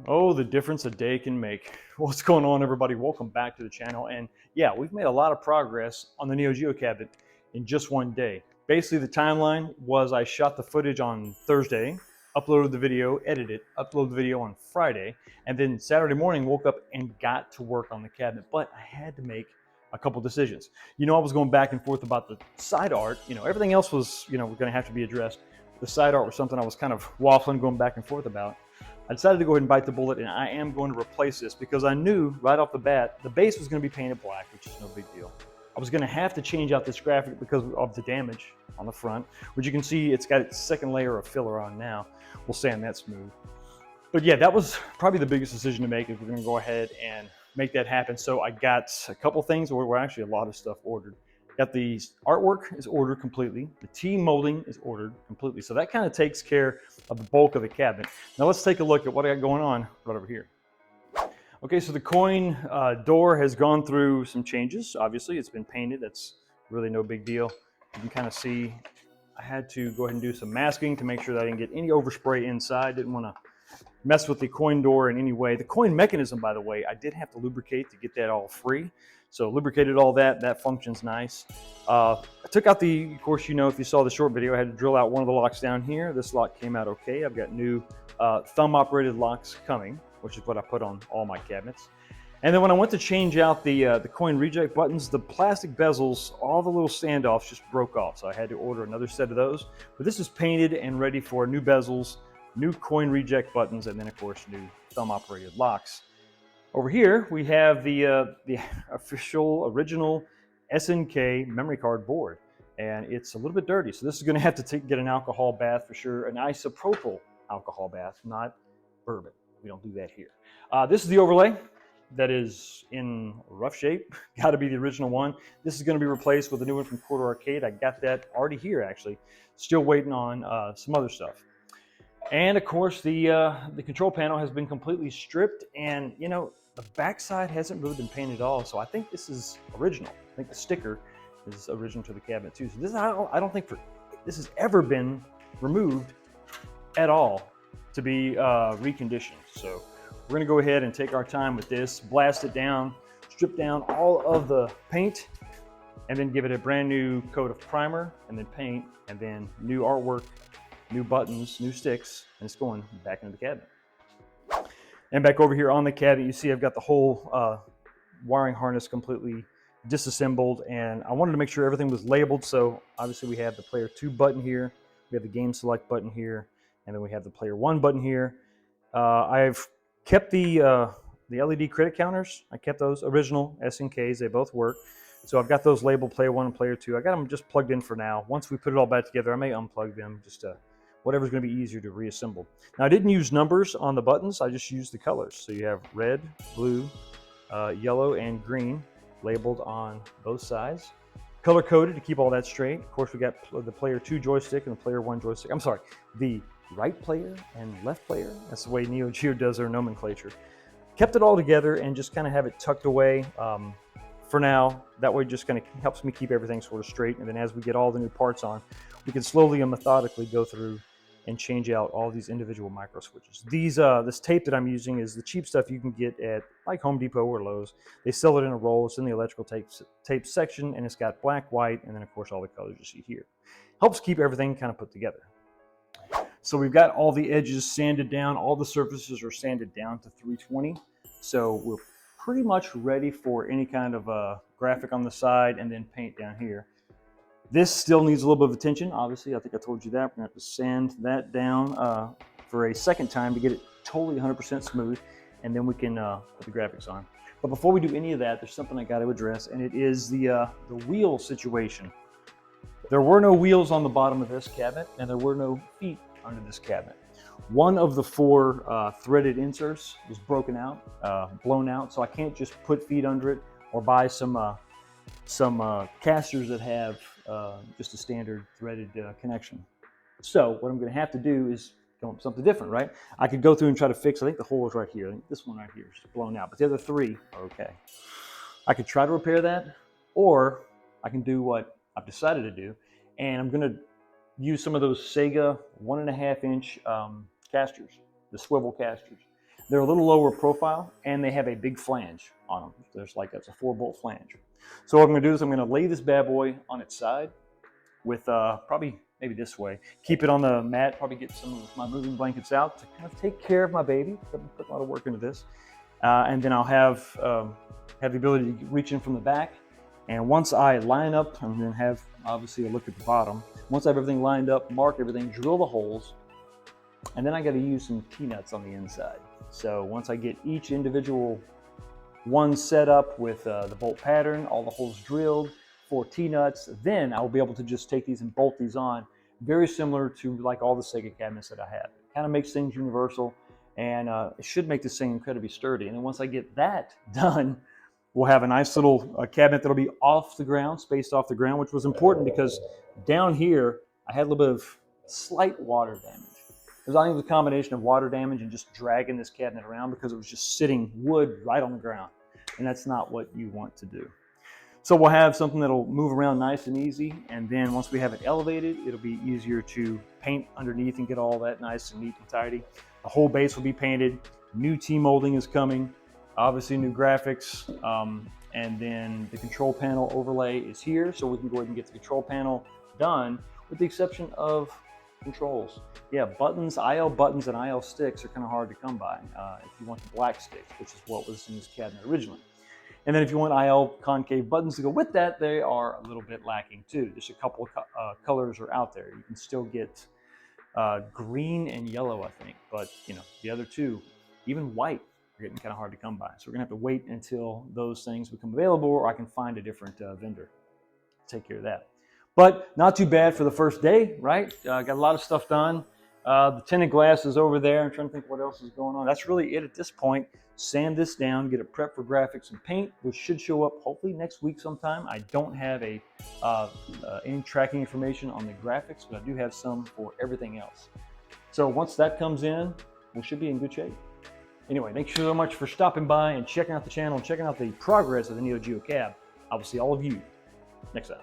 Oh, the difference a day can make. What's going on, everybody? Welcome back to the channel. And yeah, we've made a lot of progress on the Neo Geo cabinet in just one day. Basically, the timeline was I shot the footage on Thursday, uploaded the video, edited, uploaded the video on Friday, and then Saturday morning woke up and got to work on the cabinet. But I had to make a couple decisions. I was going back and forth about the side art. Everything else was, going to have to be addressed. The side art was something I was kind of waffling, going back and forth about. I decided to go ahead and bite the bullet, and I am going to replace this because I knew right off the bat the base was going to be painted black, which is no big deal. I was going to have to change out this graphic because of the damage on the front, which you can see it's got its second layer of filler on now. We'll sand that smooth. But yeah, that was probably the biggest decision to make, is we're going to go ahead and make that happen. So I got a couple things, or we're actually a lot of stuff ordered. Got the artwork is ordered completely. The T molding is ordered completely. So that kind of takes care of the bulk of the cabinet. Now let's take a look at what I got going on right over here. Okay, so the coin door has gone through some changes. Obviously, it's been painted. That's really no big deal. You can kind of see I had to go ahead and do some masking to make sure that I didn't get any overspray inside. Didn't want to mess with the coin door in any way. The coin mechanism, by the way, I did have to lubricate to get that all free. So lubricated all that. That functions nice. I took out of course, if you saw the short video, I had to drill out one of the locks down here. This lock came out okay. I've got new thumb-operated locks coming, which is what I put on all my cabinets. And then when I went to change out the coin reject buttons, the plastic bezels, all the little standoffs just broke off. So I had to order another set of those. But this is painted and ready for new bezels, new coin reject buttons, and then of course new thumb-operated locks. Over here we have the official original SNK memory card board, and it's a little bit dirty. So this is going to have to get an alcohol bath for sure, an isopropyl alcohol bath, not bourbon. We don't do that here. This is the overlay that is in rough shape. Got to be the original one. This is going to be replaced with a new one from Quarter Arcade. I got that already here actually. Still waiting on some other stuff. And of course, the control panel has been completely stripped, and the backside hasn't really been painted at all. So I think this is original. I think the sticker is original to the cabinet too. So this, I don't think this has ever been removed at all to be reconditioned. So we're gonna go ahead and take our time with this, blast it down, strip down all of the paint, and then give it a brand new coat of primer, and then paint, and then new artwork, new buttons, new sticks, and it's going back into the cabinet. And back over here on the cabinet, you see I've got the whole wiring harness completely disassembled, and I wanted to make sure everything was labeled. So obviously we have the player 2 button here, we have the game select button here, and then we have the player 1 button here. I've kept the LED credit counters. I kept those original SNKs, they both work. So I've got those labeled player 1 and player 2. I got them just plugged in for now. Once we put it all back together, I may unplug them, just whatever's going to be easier to reassemble. Now I didn't use numbers on the buttons, I just used the colors. So you have red, blue, yellow, and green labeled on both sides. Color coded to keep all that straight. Of course, we got the player 2 joystick and the player 1 joystick. I'm sorry, the right player and left player. That's the way Neo Geo does their nomenclature. Kept it all together and just kind of have it tucked away for now. That way just kind of helps me keep everything sort of straight. And then as we get all the new parts on, we can slowly and methodically go through and change out all these individual micro switches. This tape that I'm using is the cheap stuff you can get at like Home Depot or Lowe's. They sell it in a roll. It's in the electrical tape section, and it's got black, white, and then of course all the colors you see here. Helps keep everything kind of put together. So we've got all the edges sanded down. All the surfaces are sanded down to 320. So we're pretty much ready for any kind of graphic on the side and then paint down here. This still needs a little bit of attention. Obviously, I think I told you that. We're gonna have to sand that down for a second time to get it totally 100% smooth, and then we can put the graphics on. But before we do any of that, there's something I got to address, and it is the wheel situation. There were no wheels on the bottom of this cabinet, and there were no feet under this cabinet. One of the 4 threaded inserts was broken out, blown out, so I can't just put feet under it or buy some casters that have just a standard threaded connection. So what I'm going to have to do is come up with something different, right? I could go through and try to fix, I think the hole is right here. I think this one right here is blown out, but the other 3 are okay. I could try to repair that, or I can do what I've decided to do, and I'm going to use some of those Sega 1.5-inch casters, the swivel casters. They're a little lower profile and they have a big flange on them. There's like, that's a 4-bolt flange. So what I'm gonna do is I'm gonna lay this bad boy on its side with probably maybe this way. Keep it on the mat, probably get some of my moving blankets out to kind of take care of my baby. I've put a lot of work into this. And then I'll have the ability to reach in from the back. And once I line up, I'm gonna have obviously a look at the bottom. Once I have everything lined up, mark everything, drill the holes, and then I gotta use some T-nuts on the inside. So once I get each individual one set up with the bolt pattern, all the holes drilled, 4 T-nuts, then I'll be able to just take these and bolt these on, very similar to like all the Sega cabinets that I have. It kind of makes things universal, and it should make this thing incredibly sturdy. And then once I get that done, we'll have a nice little cabinet that'll be off the ground, spaced off the ground, which was important because down here, I had a little bit of slight water damage. It was, I think, it was a combination of water damage and just dragging this cabinet around because it was just sitting wood right on the ground. And that's not what you want to do. So we'll have something that'll move around nice and easy. And then once we have it elevated, it'll be easier to paint underneath and get all that nice and neat and tidy. The whole base will be painted. New T-molding is coming. Obviously new graphics, and then the control panel overlay is here, so we can go ahead and get the control panel done, with the exception of controls. Yeah, buttons, IL buttons and IL sticks are kind of hard to come by if you want the black sticks, which is what was in this cabinet originally. And then if you want IL concave buttons to go with that, they are a little bit lacking too. Just a couple of colors are out there. You can still get green and yellow, I think, but you know, the other two, even white, are getting kind of hard to come by. So we're gonna have to wait until those things become available, or I can find a different vendor to take care of that. But not too bad for the first day, right? Got a lot of stuff done. The tinted glass is over there. I'm trying to think what else is going on. That's really it at this point. Sand this down, get it prepped for graphics and paint, which should show up hopefully next week sometime. I don't have any tracking information on the graphics, but I do have some for everything else. So once that comes in, we should be in good shape. Anyway, thank you so much for stopping by and checking out the channel and checking out the progress of the Neo Geo Cab. I will see all of you next time.